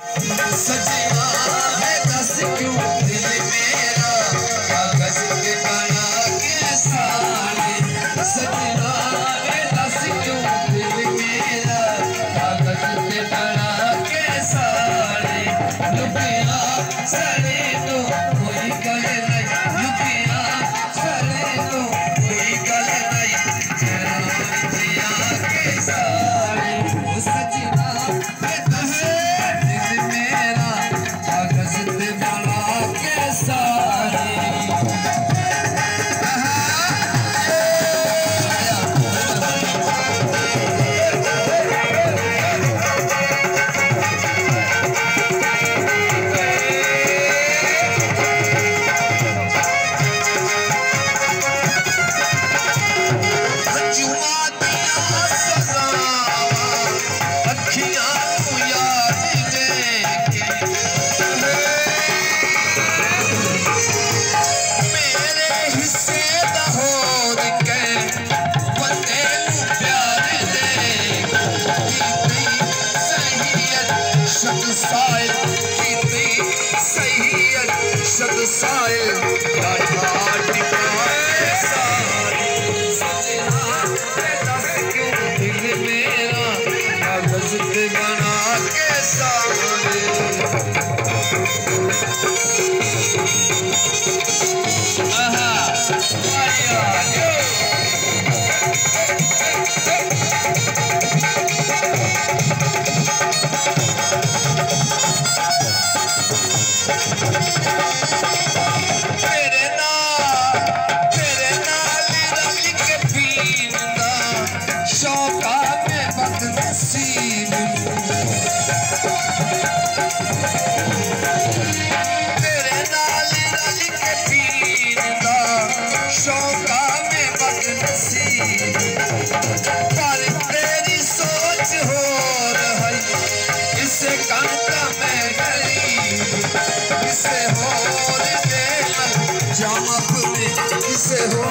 सजना है दस क्यों दिल मेरा कागज के बना के सारे। सजना है दस क्यों दिल मेरा कागज के बना के सारे। लुकिया सड़े तो कोई गल नहीं, लुकिया सड़े तो कोई गल नहीं, जरा जिया के सारे। सजना है दस दिल मेरा कागज पे बना के सारे। जुआ दिया सजा अखियां याद लेके, मेरे हिस्से दा होर के बंदे नू प्यार दे। सहीयत शद साइल कीती, सहीयत शद साइल राठा टिकाए सारे। सजना है दस क्यों दिल मेरा कागज पे बना के सारे। आहा आया तेरे नाल रल के पीना शौका में बदनसीब। तेरे नाल रल के पीना शौका में बदनसीब। पर तेरी सोच हो रही इसे करता मैं गरीब। इसे हो दे जा अपने, इसे हो